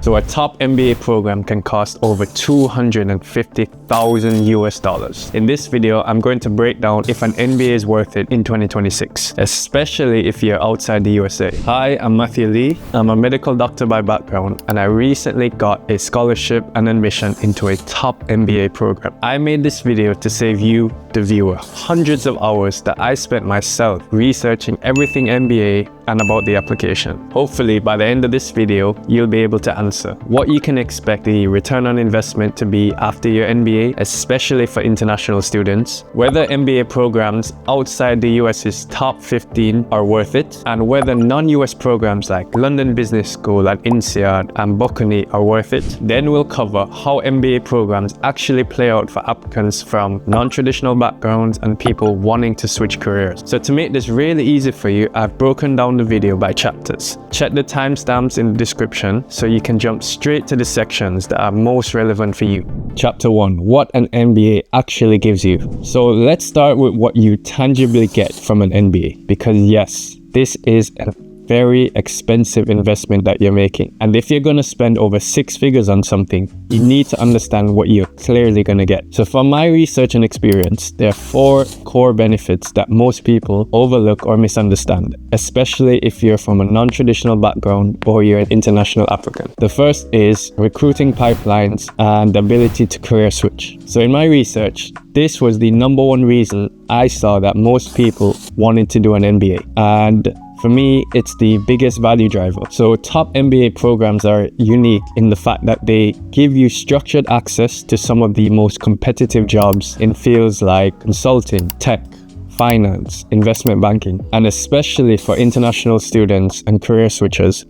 So a top MBA program can cost over $250,000. In this video, I'm going to break down if an MBA is worth it in 2026, especially if you're outside the USA. Hi, I'm Matthew Lee. I'm a medical doctor by background, and I recently got a scholarship and admission into a top MBA program. I made this video to save you, the viewer, hundreds of hours that I spent myself researching everything MBA and about the application. Hopefully, by the end of this video, you'll be able to answer what you can expect the return on investment to be after your MBA, especially for international students, whether MBA programs outside the US's top 15 are worth it, and whether non-US programs like London Business School and INSEAD and Bocconi are worth it. Then we'll cover how MBA programs actually play out for applicants from non-traditional backgrounds and people wanting to switch careers. So to make this really easy for you, I've broken down the video by chapters. Check the timestamps in the description so you can jump straight to the sections that are most relevant for you. Chapter 1. What an MBA actually gives you. So let's start with what you tangibly get from an MBA, because yes, this is a very expensive investment that you're making. And if you're going to spend over 6 figures on something, you need to understand what you're clearly going to get. So from my research and experience, there are 4 core benefits that most people overlook or misunderstand, especially if you're from a non-traditional background or you're an international applicant. The first is recruiting pipelines and the ability to career switch. So in my research, this was the #1 reason I saw that most people wanted to do an MBA. And for me, it's the biggest value driver. So top MBA programs are unique in the fact that they give you structured access to some of the most competitive jobs in fields like consulting, tech, finance, investment banking, and especially for international students and career switchers.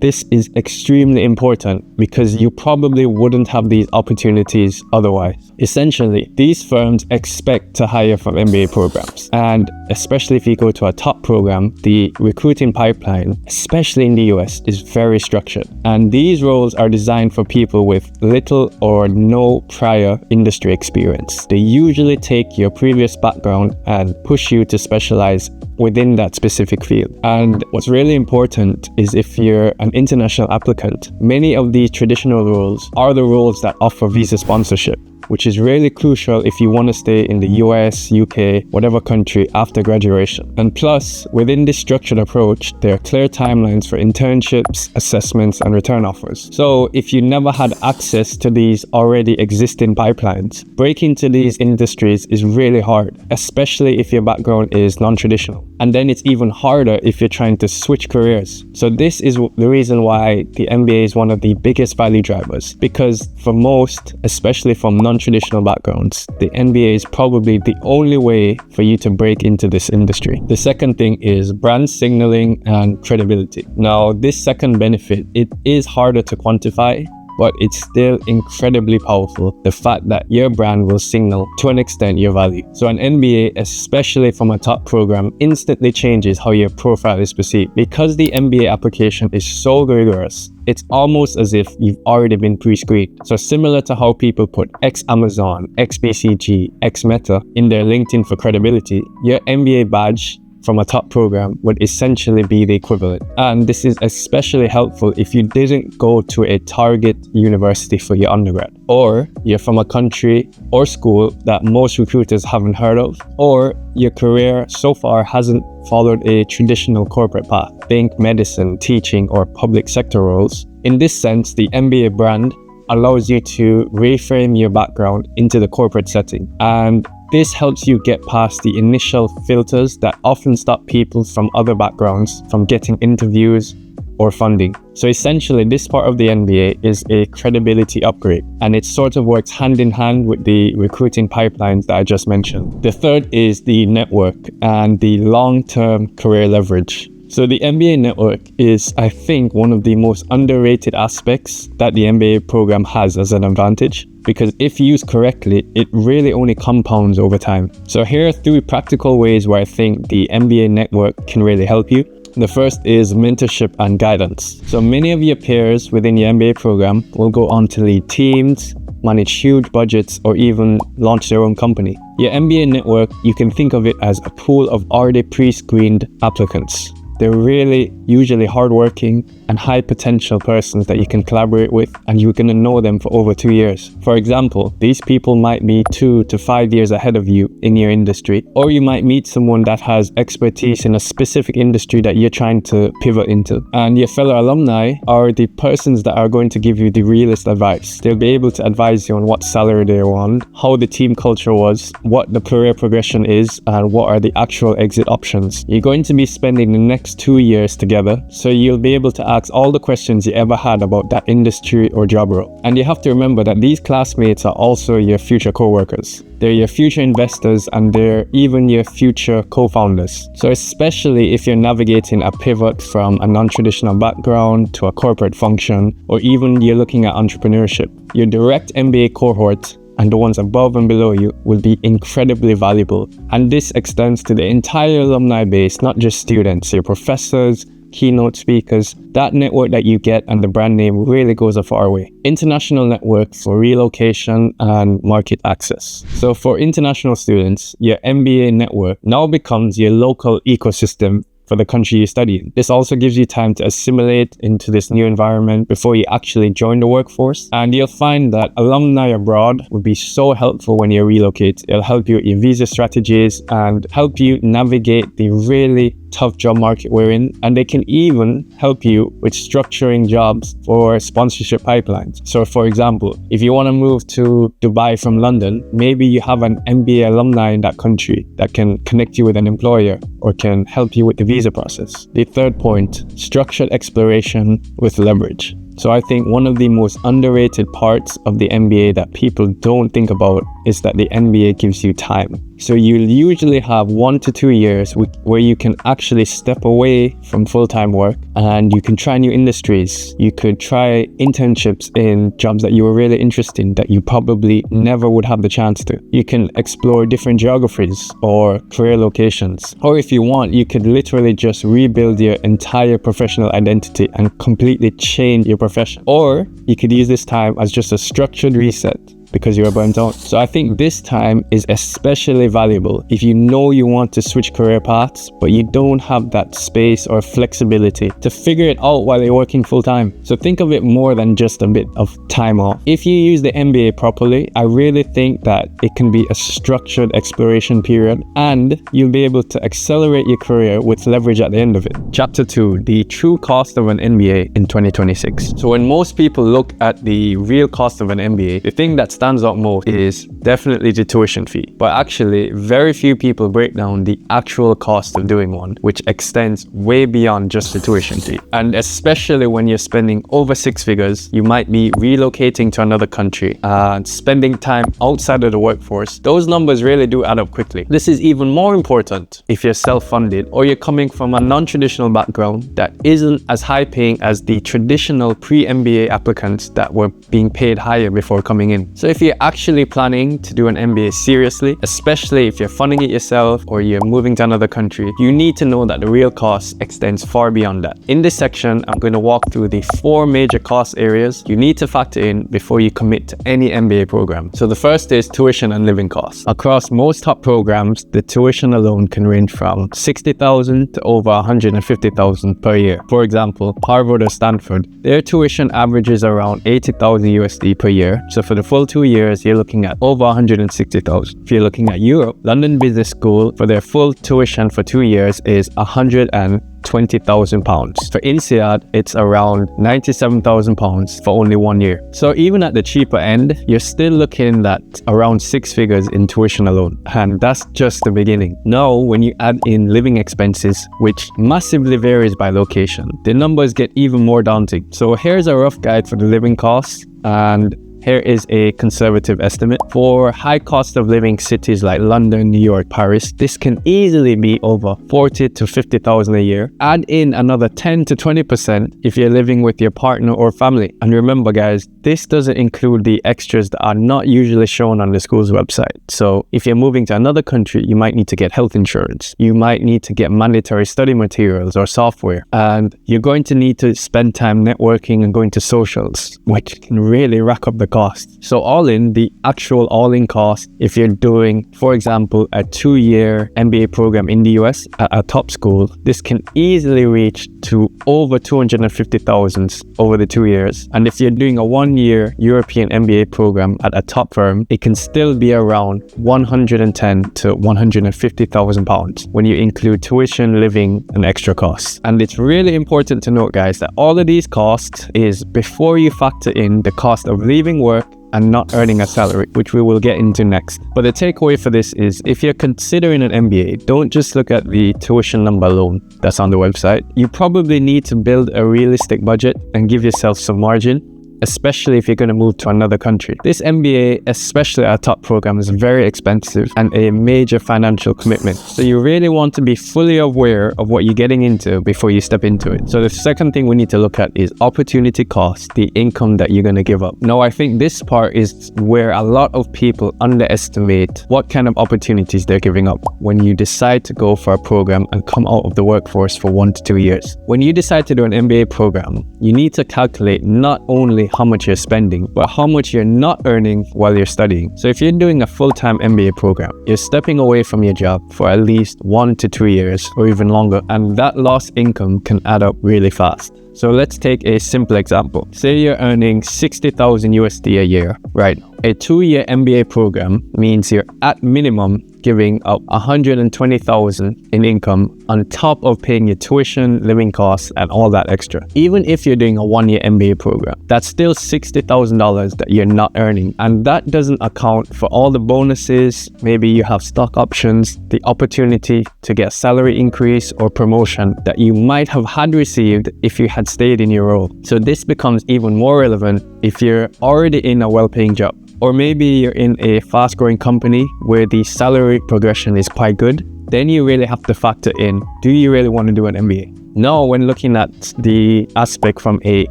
This is extremely important because you probably wouldn't have these opportunities otherwise. Essentially, these firms expect to hire from MBA programs, and especially if you go to a top program, the recruiting pipeline, especially in the US, is very structured. And these roles are designed for people with little or no prior industry experience. They usually take your previous background and push you to specialize within that specific field. And what's really important is if you're an international applicant, many of these traditional roles are the roles that offer visa sponsorship, which is really crucial if you want to stay in the US, UK, whatever country after graduation. And plus, within this structured approach, there are clear timelines for internships, assessments, and return offers. So if you never had access to these already existing pipelines, breaking into these industries is really hard, especially if your background is non-traditional. And then it's even harder if you're trying to switch careers. So this is the reason why the MBA is one of the biggest value drivers, because for most, especially from non-traditional backgrounds, the MBA is probably the only way for you to break into this industry. The second thing is brand signaling and credibility. Now, this second benefit, it is harder to quantify, but it's still incredibly powerful. The fact that your brand will signal to an extent your value. So an MBA, especially from a top program, instantly changes how your profile is perceived. Because the MBA application is so rigorous, it's almost as if you've already been pre-screened. So similar to how people put ex-Amazon, ex-BCG, ex-Meta in their LinkedIn for credibility, your MBA badge from a top program would essentially be the equivalent. And this is especially helpful if you didn't go to a target university for your undergrad, or you're from a country or school that most recruiters haven't heard of, or your career so far hasn't followed a traditional corporate path. Think medicine, teaching, or public sector roles. In this sense, the MBA brand allows you to reframe your background into the corporate setting. And this helps you get past the initial filters that often stop people from other backgrounds from getting interviews or funding. So essentially, this part of the MBA is a credibility upgrade, and it sort of works hand in hand with the recruiting pipelines that I just mentioned. The third is the network and the long-term career leverage. So the MBA network is, I think, one of the most underrated aspects that the MBA program has as an advantage, because if used correctly, it really only compounds over time. So here are 3 practical ways where I think the MBA network can really help you. The first is mentorship and guidance. So many of your peers within your MBA program will go on to lead teams, manage huge budgets, or even launch their own company. Your MBA network, you can think of it as a pool of already pre-screened applicants. They're really usually hardworking, and high potential persons that you can collaborate with, and you're going to know them for over 2 years. For example, these people might be 2 to 5 years ahead of you in your industry, or you might meet someone that has expertise in a specific industry that you're trying to pivot into. And your fellow alumni are the persons that are going to give you the realest advice. They'll be able to advise you on what salary they want, how the team culture was, what the career progression is, and what are the actual exit options. You're going to be spending the next 2 years together, so you'll be able to ask all the questions you ever had about that industry or job role. And you have to remember that these classmates are also your future co-workers. They're your future investors, and they're even your future co-founders. So especially if you're navigating a pivot from a non-traditional background to a corporate function, or even you're looking at entrepreneurship, your direct MBA cohort and the ones above and below you will be incredibly valuable. And this extends to the entire alumni base, not just students, your professors, keynote speakers. That network that you get and the brand name really goes a far way. International network for relocation and market access. So for international students, your MBA network now becomes your local ecosystem for the country you study in. This also gives you time to assimilate into this new environment before you actually join the workforce. And you'll find that alumni abroad will be so helpful when you relocate. It'll help you with your visa strategies and help you navigate the really tough job market we're in, and they can even help you with structuring jobs for sponsorship pipelines. So for example, if you want to move to Dubai from London, maybe you have an MBA alumni in that country that can connect you with an employer or can help you with the visa process. The third point, structured exploration with leverage. So I think one of the most underrated parts of the MBA that people don't think about is that the MBA gives you time. So you'll usually have 1 to 2 years where you can actually step away from full-time work and you can try new industries. You could try internships in jobs that you were really interested in that you probably never would have the chance to. You can explore different geographies or career locations. Or if you want, you could literally just rebuild your entire professional identity and completely change your profession. Or you could use this time as just a structured reset because you're burnt out. So I think this time is especially valuable if you know you want to switch career paths, but you don't have that space or flexibility to figure it out while you're working full time. So think of it more than just a bit of time off. If you use the MBA properly, I really think that it can be a structured exploration period and you'll be able to accelerate your career with leverage at the end of it. Chapter 2, the true cost of an MBA in 2026. So when most people look at the real cost of an MBA, the thing that stands out most is definitely the tuition fee. But actually, very few people break down the actual cost of doing one, which extends way beyond just the tuition fee. And especially when you're spending over 6 figures, you might be relocating to another country and spending time outside of the workforce. Those numbers really do add up quickly. This is even more important if you're self-funded or you're coming from a non-traditional background that isn't as high paying as the traditional pre-MBA applicants that were being paid higher before coming in. So if you're actually planning to do an MBA seriously, especially if you're funding it yourself or you're moving to another country, you need to know that the real cost extends far beyond that. In this section, I'm going to walk through the 4 major cost areas you need to factor in before you commit to any MBA program. So the first is tuition and living costs. Across most top programs, the tuition alone can range from $60,000 to over $150,000 per year. For example, Harvard or Stanford, their tuition averages around $80,000 USD per year. So for the full 2 years, you're looking at over $160,000. If you're looking at Europe, London Business School, for their full tuition for 2 years is £120,000. For INSEAD, it's around £97,000 for only 1 year. So even at the cheaper end, you're still looking at around 6 figures in tuition alone. And that's just the beginning. Now, when you add in living expenses, which massively varies by location, the numbers get even more daunting. So here's a rough guide for the living costs, and here is a conservative estimate. For high cost of living cities like London, New York, Paris, this can easily be over $40,000 to $50,000 a year. Add in another 10 to 20% if you're living with your partner or family. And remember guys, this doesn't include the extras that are not usually shown on the school's website. So if you're moving to another country, you might need to get health insurance. You might need to get mandatory study materials or software. And you're going to need to spend time networking and going to socials, which can really rack up the costs. So all in, the actual all-in cost, if you're doing, for example, a 2-year MBA program in the US at a top school, this can easily reach to over 250,000 over the 2 years. And if you're doing a 1-year European MBA program at a top firm, it can still be around 110 to 150,000 pounds when you include tuition, living, and extra costs. And it's really important to note, guys, that all of these costs is before you factor in the cost of leaving work and not earning a salary, which we will get into next. But the takeaway for this is, if you're considering an MBA, don't just look at the tuition number alone that's on the website. You probably need to build a realistic budget and give yourself some margin, especially if you're going to move to another country. This MBA, especially our top program, is very expensive and a major financial commitment. So you really want to be fully aware of what you're getting into before you step into it. So the second thing we need to look at is opportunity cost, the income that you're going to give up. Now, I think this part is where a lot of people underestimate what kind of opportunities they're giving up when you decide to go for a program and come out of the workforce for 1 to 2 years. When you decide to do an MBA program, you need to calculate not only how much you're spending, but how much you're not earning while you're studying. So if you're doing a full-time MBA program, you're stepping away from your job for at least 1 to 2 years or even longer, and that lost income can add up really fast. So let's take a simple example. Say you're earning 60,000 USD a year right now. A 2-year MBA program means you're at minimum giving up 120,000 in income on top of paying your tuition, living costs, and all that extra. Even if you're doing a 1-year MBA program, that's still $60,000 that you're not earning. And that doesn't account for all the bonuses. Maybe you have stock options, the opportunity to get a salary increase or promotion that you might have had received if you had stayed in your role. So this becomes even more relevant if you're already in a well-paying job. Or maybe you're in a fast-growing company where the salary progression is quite good. Then you really have to factor in, do you really want to do an MBA? Now, when looking at the aspect from an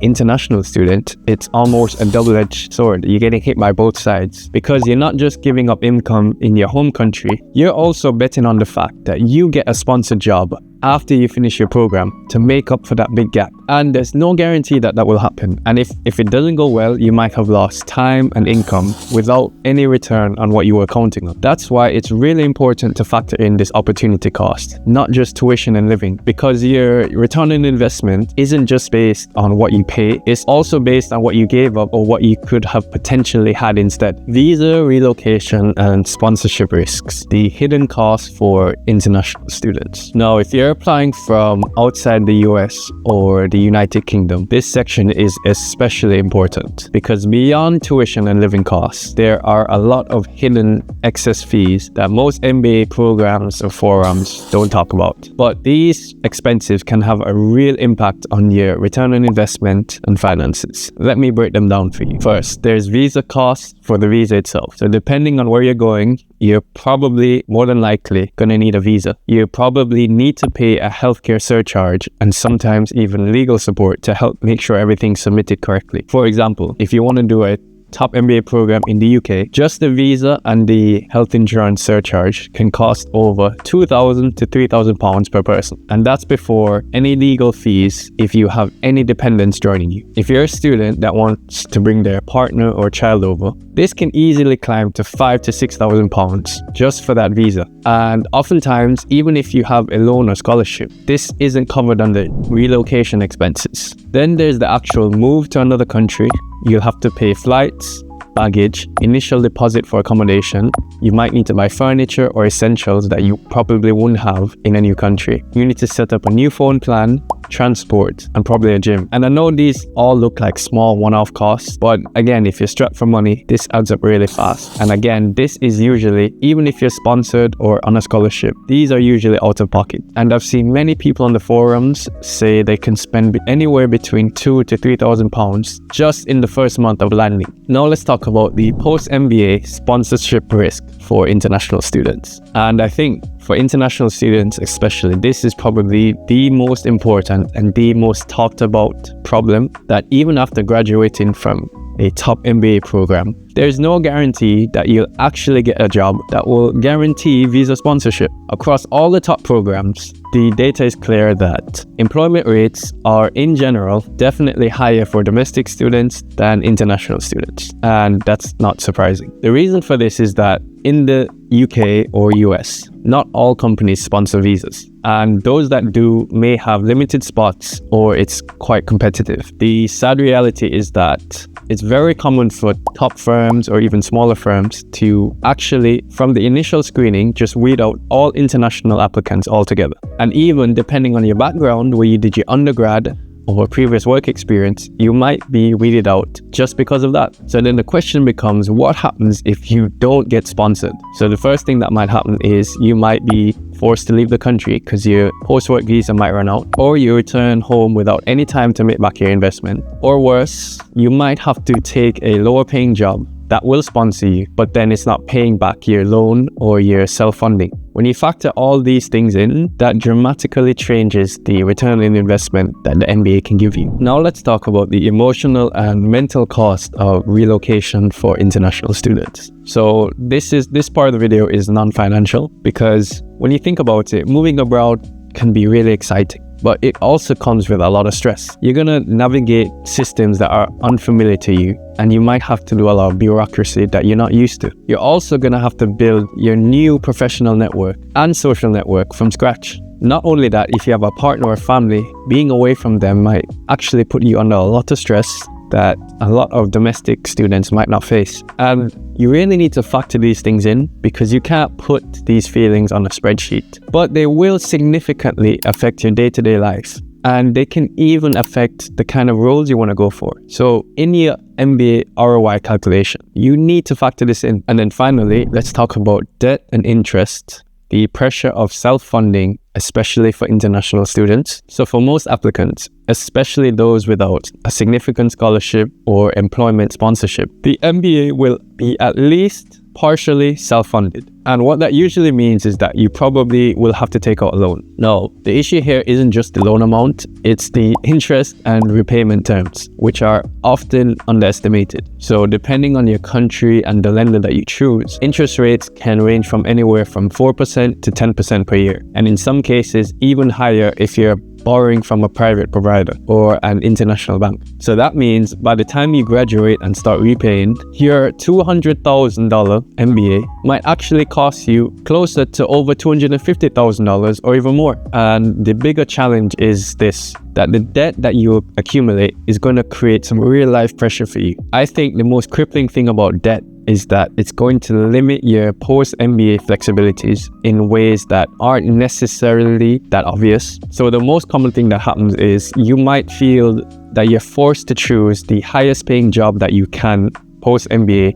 international student, it's almost a double-edged sword. You're getting hit by both sides because you're not just giving up income in your home country, you're also betting on the fact that you get a sponsored job after you finish your program to make up for that big gap. And there's no guarantee that that will happen. And if it doesn't go well, you might have lost time and income without any return on what you were counting on. That's why it's really important to factor in this opportunity cost, not just tuition and living, because your return on investment isn't just based on what you pay, it's also based on what you gave up or what you could have potentially had instead. Visa, relocation, and sponsorship risks, the hidden costs for international students. Now, if you're applying from outside the US or the United Kingdom, this section is especially important because beyond tuition and living costs, there are a lot of hidden excess fees that most MBA programs or forums don't talk about. But these expenses can have a real impact on your return on investment and finances. Let me break them down for you. First, there's visa costs for the visa itself. So depending on where you're going, you're probably more than likely going to need a visa. You probably need to pay a healthcare surcharge and sometimes even legal support to help make sure everything's submitted correctly. For example, if you want to do a top MBA program in the UK, just the visa and the health insurance surcharge can cost over £2,000 to £3,000 per person. And that's before any legal fees if you have any dependents joining you. If you're a student that wants to bring their partner or child over, this can easily climb to £5,000 to £6,000 just for that visa. And oftentimes, even if you have a loan or scholarship, this isn't covered under relocation expenses. Then there's the actual move to another country. You'll have to pay flights, baggage, initial deposit for accommodation. You might need to buy furniture or essentials that you probably wouldn't have in a new country. You need to set up a new phone plan, transport, and probably a gym. And I know these all look like small one-off costs, but again, if you're strapped for money, this adds up really fast. And again, this is usually, even if you're sponsored or on a scholarship, these are usually out of pocket. And I've seen many people on the forums say they can spend anywhere between £2,000 to £3,000 just in the first month of landing. Now let's talk about the post-MBA sponsorship risk for international students. And I think for international students especially, this is probably the most important and the most talked about problem, that even after graduating from a top MBA program, there's no guarantee that you'll actually get a job that will guarantee visa sponsorship. Across all the top programs, the data is clear that employment rates are in general definitely higher for domestic students than international students, and that's not surprising. The reason for this is that in the UK or US, not all companies sponsor visas, and those that do may have limited spots or it's quite competitive. The sad reality is that it's very common for top firms or even smaller firms to actually, from the initial screening, just weed out all international applicants altogether. And even depending on your background, where you did your undergrad or previous work experience, you might be weeded out just because of that. So then the question becomes, what happens if you don't get sponsored? So the first thing that might happen is you might be forced to leave the country because your post-work visa might run out, or you return home without any time to make back your investment. Or worse, you might have to take a lower paying job that will sponsor you, but then it's not paying back your loan or your self-funding. When you factor all these things in, that dramatically changes the return on investment that the MBA can give you. Now let's talk about the emotional and mental cost of relocation for international students. So this part of the video is non-financial, because when you think about it, moving abroad can be really exciting, but it also comes with a lot of stress. You're gonna navigate systems that are unfamiliar to you, and you might have to do a lot of bureaucracy that you're not used to. You're also gonna have to build your new professional network and social network from scratch. Not only that, if you have a partner or family, being away from them might actually put you under a lot of stress that a lot of domestic students might not face. And you really need to factor these things in, because you can't put these feelings on a spreadsheet, but they will significantly affect your day-to-day life. And they can even affect the kind of roles you want to go for. So in your MBA ROI calculation, you need to factor this in. And then finally, let's talk about debt and interest, the pressure of self-funding, especially for international students. So for most applicants, especially those without a significant scholarship or employment sponsorship, the MBA will be at least partially self-funded. And what that usually means is that you probably will have to take out a loan. Now, the issue here isn't just the loan amount, it's the interest and repayment terms, which are often underestimated. So depending on your country and the lender that you choose, interest rates can range from anywhere from 4% to 10% per year. And in some cases, even higher if you're borrowing from a private provider or an international bank. So that means by the time you graduate and start repaying, your $200,000 MBA might actually cost you closer to over $250,000 or even more. And the bigger challenge is this, that the debt that you accumulate is going to create some real life pressure for you. I think the most crippling thing about debt is that it's going to limit your post-MBA flexibilities in ways that aren't necessarily that obvious. So the most common thing that happens is you might feel that you're forced to choose the highest paying job that you can post-MBA,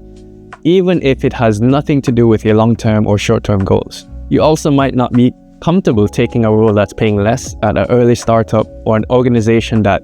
even if it has nothing to do with your long-term or short-term goals. You also might not be comfortable taking a role that's paying less at an early startup or an organization that,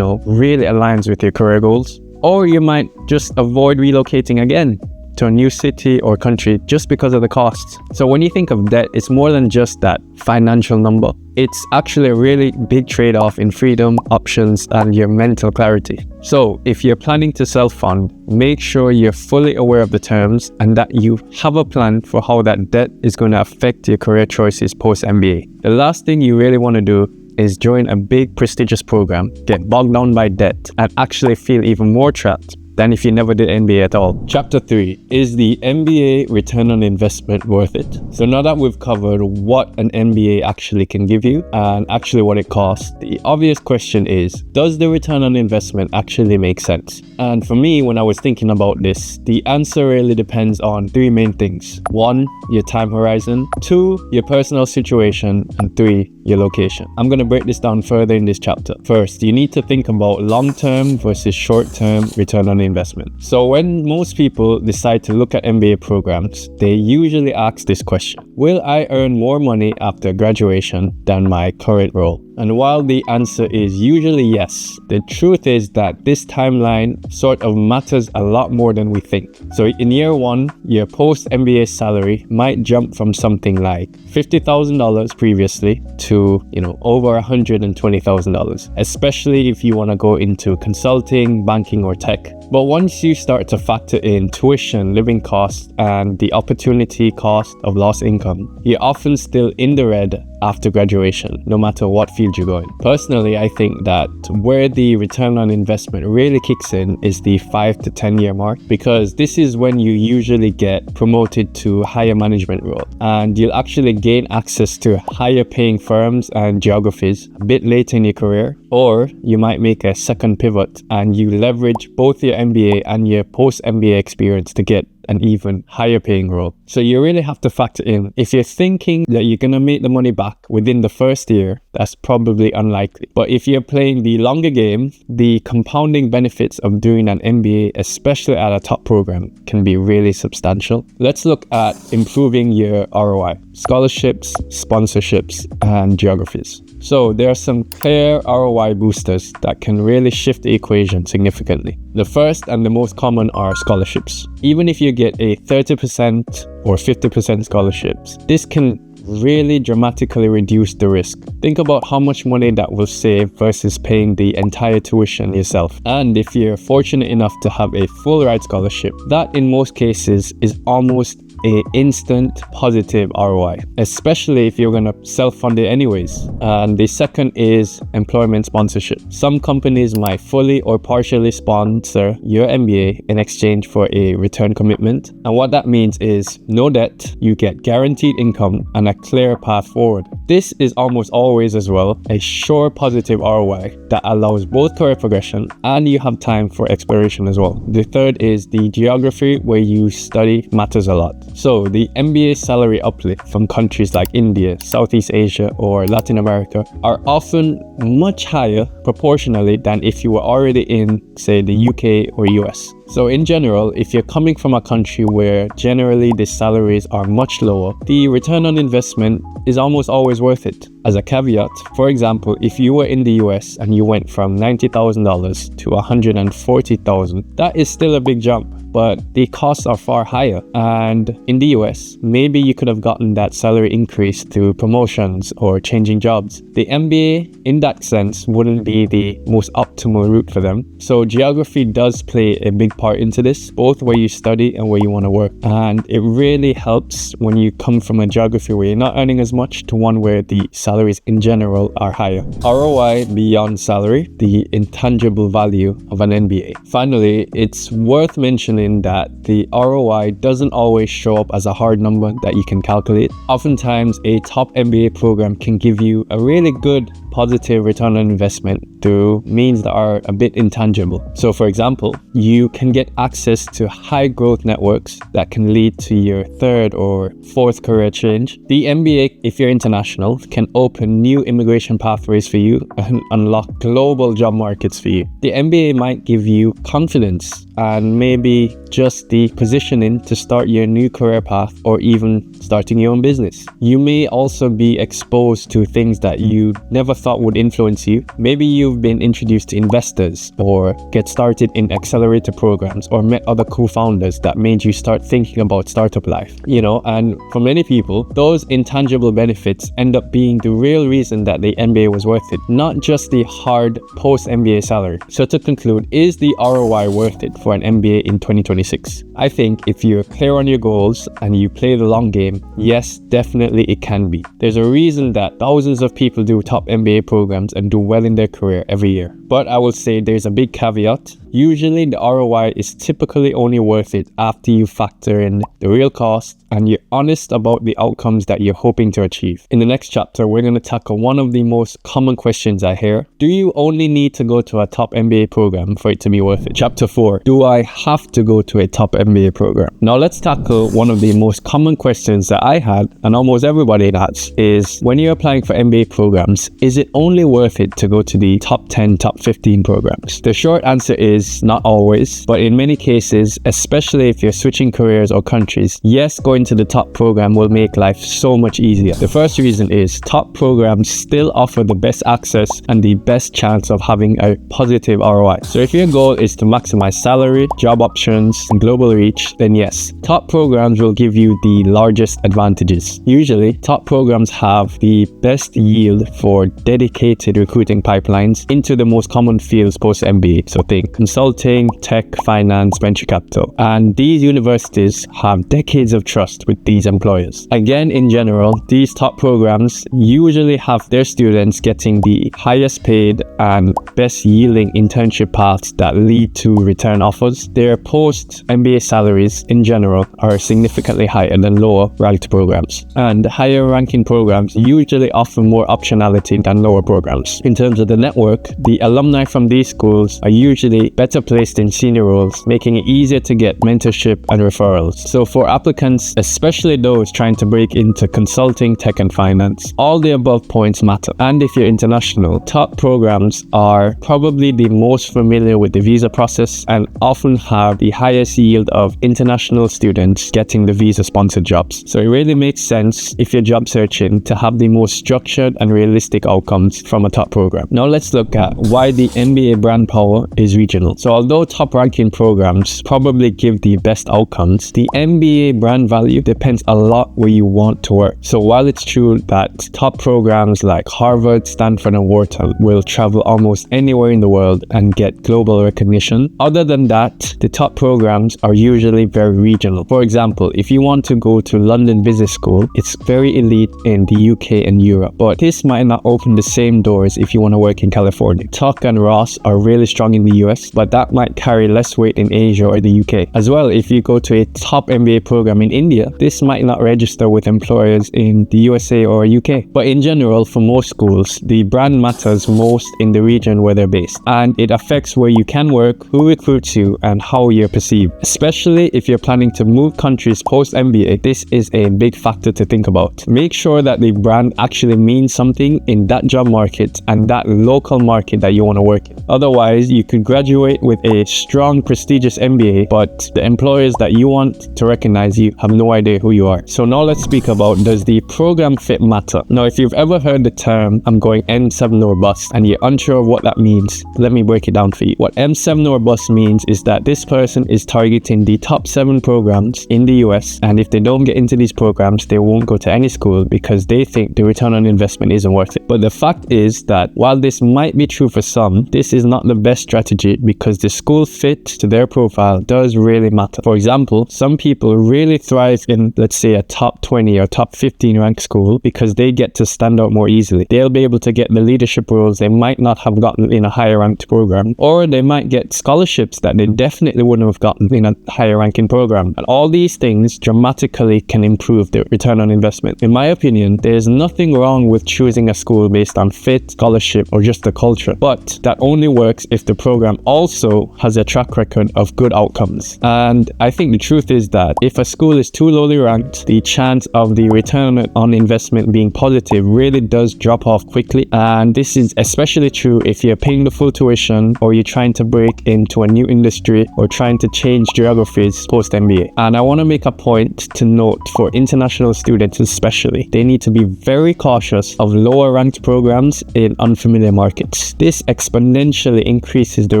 really aligns with your career goals. Or you might just avoid relocating again to a new city or country just because of the costs. So when you think of debt, it's more than just that financial number. It's actually a really big trade-off in freedom, options, and your mental clarity. So if you're planning to self-fund, make sure you're fully aware of the terms and that you have a plan for how that debt is going to affect your career choices post-MBA. The last thing you really want to do is join a big prestigious program, get bogged down by debt, and actually feel even more trapped than if you never did MBA at all. Chapter 3, is the MBA return on investment worth it? So now that we've covered what an MBA actually can give you and actually what it costs, the obvious question is, does the return on investment actually make sense? And for me, when I was thinking about this, the answer really depends on 3 main things. 1, your time horizon, 2, your personal situation, and 3, your location. I'm going to break this down further in this chapter. First, you need to think about long-term versus short-term return on investment. So when most people decide to look at MBA programs, they usually ask this question: will I earn more money after graduation than my current role? And while the answer is usually yes, the truth is that this timeline sort of matters a lot more than we think. So in year 1, your post-MBA salary might jump from something like $50,000 previously to, over $120,000, especially if you want to go into consulting, banking, or tech. But once you start to factor in tuition, living costs, and the opportunity cost of lost income, you're often still in the red after graduation, no matter what field you go in. Personally, I think that where the return on investment really kicks in is the 5 to 10 year mark, because this is when you usually get promoted to higher management role, and you'll actually gain access to higher paying firms and geographies a bit later in your career. Or you might make a second pivot and you leverage both your MBA and your post-MBA experience to get an even higher paying role. So you really have to factor in, if you're thinking that you're going to make the money back within the first year, that's probably unlikely. But if you're playing the longer game, the compounding benefits of doing an MBA, especially at a top program, can be really substantial. Let's look at improving your ROI: scholarships, sponsorships, and geographies. So there are some clear ROI boosters that can really shift the equation significantly. The first and the most common are scholarships. Even if you get a 30% or 50% scholarships, this can really dramatically reduce the risk. Think about how much money that will save versus paying the entire tuition yourself. And if you're fortunate enough to have a full ride scholarship, that in most cases is almost a instant positive ROI, especially if you're gonna self-fund it anyways. And the second is employment sponsorship. Some companies might fully or partially sponsor your MBA in exchange for a return commitment. And what that means is no debt, you get guaranteed income and a clear path forward. This is almost always as well a sure positive ROI that allows both career progression and you have time for exploration as well. The third is the geography where you study matters a lot. So the MBA salary uplift from countries like India, Southeast Asia, or Latin America are often much higher proportionally than if you were already in, say, the UK or US. So in general, if you're coming from a country where generally the salaries are much lower, the return on investment is almost always worth it. As a caveat, for example, if you were in the US and you went from $90,000 to $140,000, that is still a big jump, but the costs are far higher. And in the US, maybe you could have gotten that salary increase through promotions or changing jobs. The MBA, in that sense, wouldn't be the most optimal route for them. So geography does play a big part into this, both where you study and where you want to work. And it really helps when you come from a geography where you're not earning as much to one where the salaries in general are higher. ROI beyond salary, the intangible value of an MBA. Finally, it's worth mentioning that the ROI doesn't always show up as a hard number that you can calculate. Oftentimes, a top MBA program can give you a really good positive return on investment through means that are a bit intangible. So for example, you can get access to high growth networks that can lead to your third or fourth career change. The MBA, if you're international, can open new immigration pathways for you and unlock global job markets for you. The MBA might give you confidence and maybe just the positioning to start your new career path or even starting your own business. You may also be exposed to things that you never thought would influence you. Maybe you've been introduced to investors or get started in accelerator programs or met other co-founders that made you start thinking about startup life. And for many people, those intangible benefits end up being the real reason that the MBA was worth it, not just the hard post-MBA salary. So to conclude, is the ROI worth it for an MBA in 2026? I think if you're clear on your goals and you play the long game, yes, definitely it can be. There's a reason that thousands of people do top MBA programs and do well in their career every year. But I will say there's a big caveat. Usually the ROI is typically only worth it after you factor in the real cost and you're honest about the outcomes that you're hoping to achieve. In the next chapter, we're going to tackle one of the most common questions I hear. Do you only need to go to a top MBA program for it to be worth it? Chapter 4, do I have to go to a top MBA program? Now let's tackle one of the most common questions that I had and almost everybody has is, when you're applying for MBA programs, is it only worth it to go to the top 10, top 15 programs? The short answer is not always, but in many cases, especially if you're switching careers or countries, yes, going to the top program will make life so much easier. The first reason is top programs still offer the best access and the best chance of having a positive ROI. So if your goal is to maximize salary, job options, and global reach, then yes, top programs will give you the largest advantages. Usually, top programs have the best yield for dedicated recruiting pipelines into the most common fields post-MBA. So think consulting, tech, finance, venture capital. And these universities have decades of trust with these employers. Again, in general, these top programs usually have their students getting the highest paid and best yielding internship paths that lead to return offers. Their post-MBA salaries in general are significantly higher than lower ranked programs. And higher ranking programs usually offer more optionality than lower programs. In terms of the network, the alumni from these schools are usually better placed in senior roles, making it easier to get mentorship and referrals. So for applicants, especially those trying to break into consulting, tech and finance, all the above points matter. And if you're international, top programs are probably the most familiar with the visa process and often have the highest yield of international students getting the visa sponsored jobs. So it really makes sense if you're job searching to have the most structured and realistic outcomes from a top program. Now let's look at why the MBA brand power is regional. So although top ranking programs probably give the best outcomes, the MBA brand value depends a lot where you want to work. So while it's true that top programs like Harvard, Stanford and Wharton will travel almost anywhere in the world and get global recognition, other than that, the top programs are usually very regional. For example, if you want to go to London Business School, it's very elite in the UK and Europe, but this might not open the same doors if you want to work in California. Tuck and Ross are really strong in the US, but that might carry less weight in Asia or the UK. As well, if you go to a top MBA program in India, this might not register with employers in the USA or UK. But in general, for most schools, the brand matters most in the region where they're based, and it affects where you can work, who recruits you, and how you're perceived. Especially if you're planning to move countries post-MBA, this is a big factor to think about. Make sure that the brand actually means something in that job market and that local market that you want to work in. Otherwise, you could graduate with a strong, prestigious MBA, but the employers that you want to recognize you have no idea who you are. So now let's speak about, does the program fit matter? Now, if you've ever heard the term, I'm going M7 or bust, and you're unsure of what that means, let me break it down for you. What M7 or bust means is that this person is targeting the top 7 programs in the US, and if they don't get into these programs, they won't go to any school because they think the return on investment isn't worth it. But the fact is that while this might be true for some, this is not the best strategy because the school fit to their profile does really matter. For example, some people really thrive in, let's say, a top 20 or top 15 ranked school because they get to stand out more easily. They'll be able to get the leadership roles they might not have gotten in a higher ranked program, or they might get scholarships that they definitely wouldn't have gotten in a higher ranking program. And all these things dramatically can improve the return on investment. In my opinion, there's nothing wrong with choosing a school based on fit, scholarship, or just the culture, but that only works if the program also has a track record of good outcomes. And I think the truth is that if a school is too lowly ranked, the chance of the return on investment being positive really does drop off quickly. And this is especially true if you're paying the full tuition, or you're trying to break into a new industry, or trying to change geographies post-MBA. And I want to make a point to note for international students especially, they need to be very cautious of lower ranked programs in unfamiliar markets. This exponentially increases the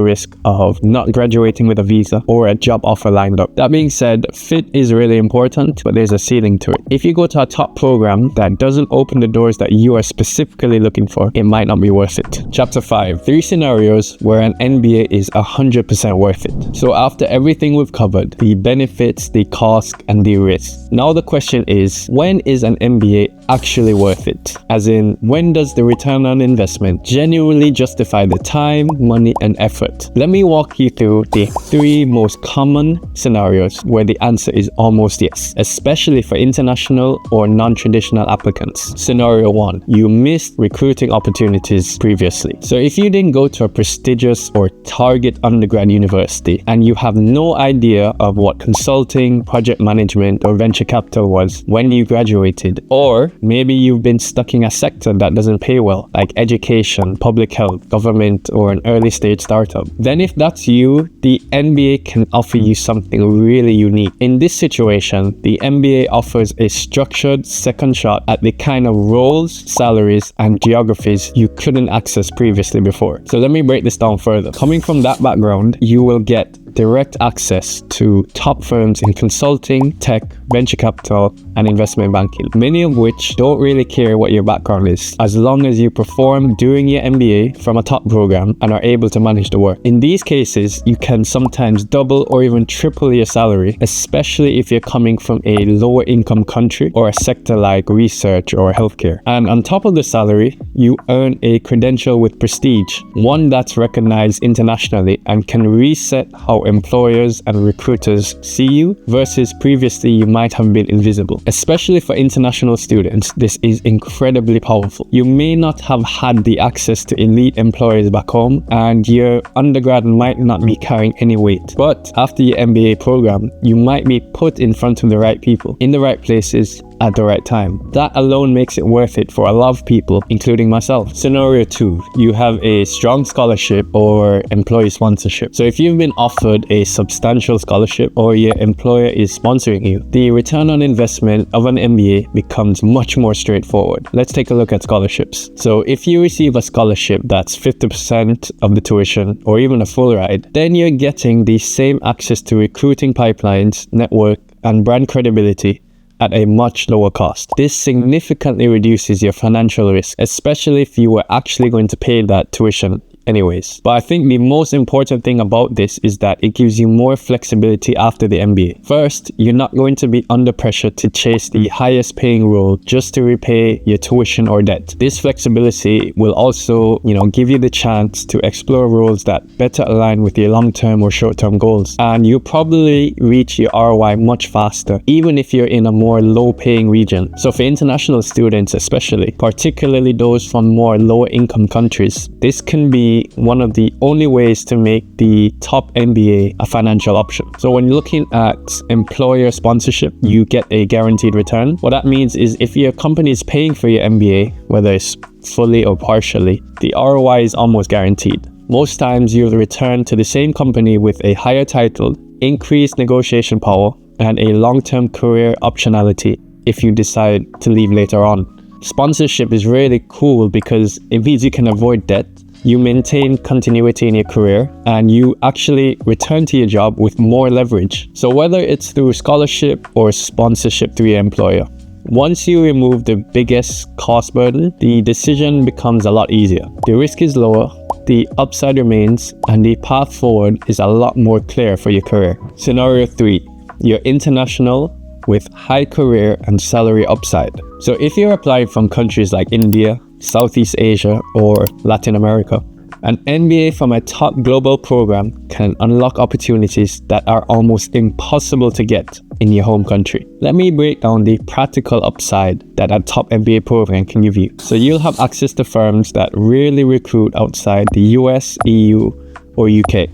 risk of not graduating with a visa or a job offer lined up. That being said, fit is really important, but there's a ceiling to it. If you go to a top program that doesn't open the doors that you are specifically looking for, it might not be worth it. Chapter 5. 3 scenarios where an MBA is 100% worth it. So after everything we've covered, the benefits, the cost, and the risk, now the question is, when is an MBA actually worth it? As in, when does the return on investment genuinely justify the time, money, and effort? Let me walk you through the 3 most common scenarios where the answer is almost yes, especially for international or non-traditional applicants. Scenario 1, you missed recruiting opportunities previously. So if you didn't go to a prestigious or target undergrad university and you have no idea of what consulting, project management, or venture capital was when you graduated, or maybe you've been stuck in a sector that doesn't pay well, like education, public health, government, or an early stage startup, then if that's you, the MBA can offer you something really unique. In this situation, the MBA offers a structured second shot at the kind of roles, salaries, and geographies you couldn't access previously before. So let me break this down further. Coming from that background, you will get direct access to top firms in consulting, tech, venture capital, and investment banking, many of which don't really care what your background is, as long as you perform during your MBA from a top program and are able to manage the work. In these cases, you can sometimes double or even triple your salary, especially if you're coming from a lower income country or a sector like research or healthcare. And on top of the salary, you earn a credential with prestige, one that's recognized internationally and can reset how employers and recruiters see you, versus previously you might have been invisible. Especially for international students, this is incredibly powerful. You may not have had the access to elite employers back home, and your undergrad might not be carrying any weight. But after your MBA program, you might be put in front of the right people, in the right places, at the right time. That alone makes it worth it for a lot of people, including myself. Scenario 2, you have a strong scholarship or employee sponsorship. So if you've been offered a substantial scholarship or your employer is sponsoring you, the return on investment of an MBA becomes much more straightforward. Let's take a look at scholarships. So if you receive a scholarship that's 50% of the tuition or even a full ride, then you're getting the same access to recruiting pipelines, network, and brand credibility at a much lower cost. This significantly reduces your financial risk, especially if you were actually going to pay that tuition anyways. But I think the most important thing about this is that it gives you more flexibility after the MBA. First, you're not going to be under pressure to chase the highest paying role just to repay your tuition or debt. This flexibility will also, give you the chance to explore roles that better align with your long-term or short-term goals. And you'll probably reach your ROI much faster, even if you're in a more low-paying region. So for international students especially, particularly those from more lower income countries, this can be one of the only ways to make the top MBA a financial option. So when you're looking at employer sponsorship, you get a guaranteed return. What that means is if your company is paying for your MBA, whether it's fully or partially, the ROI is almost guaranteed. Most times you'll return to the same company with a higher title, increased negotiation power, and a long-term career optionality if you decide to leave later on. Sponsorship is really cool because it means you can avoid debt, you maintain continuity in your career, and you actually return to your job with more leverage. So whether it's through scholarship or sponsorship through your employer, once you remove the biggest cost burden, the decision becomes a lot easier. The risk is lower, the upside remains, and the path forward is a lot more clear for your career. Scenario 3, you're international with high career and salary upside. So if you're applying from countries like India, Southeast Asia, or Latin America, an MBA from a top global program can unlock opportunities that are almost impossible to get in your home country. Let me break down the practical upside that a top MBA program can give you. So you'll have access to firms that rarely recruit outside the US, EU, or UK.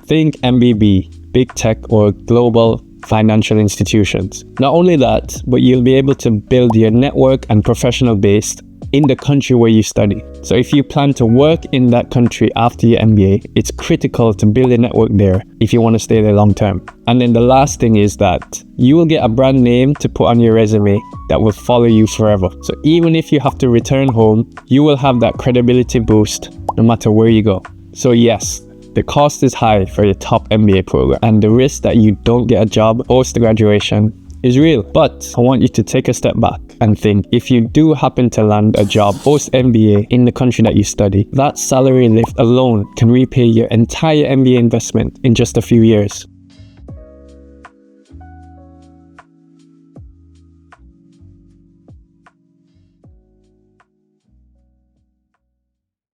Think MBB, big tech, or global financial institutions. Not only that, but you'll be able to build your network and professional base in the country where you study. So if you plan to work in that country after your MBA, it's critical to build a network there if you want to stay there long term. And then the last thing is that you will get a brand name to put on your resume that will follow you forever. So even if you have to return home, you will have that credibility boost no matter where you go. So yes, the cost is high for your top MBA program, and the risk that you don't get a job post-graduation is real. But I want you to take a step back and think, if you do happen to land a job post-MBA in the country that you study, that salary lift alone can repay your entire MBA investment in just a few years.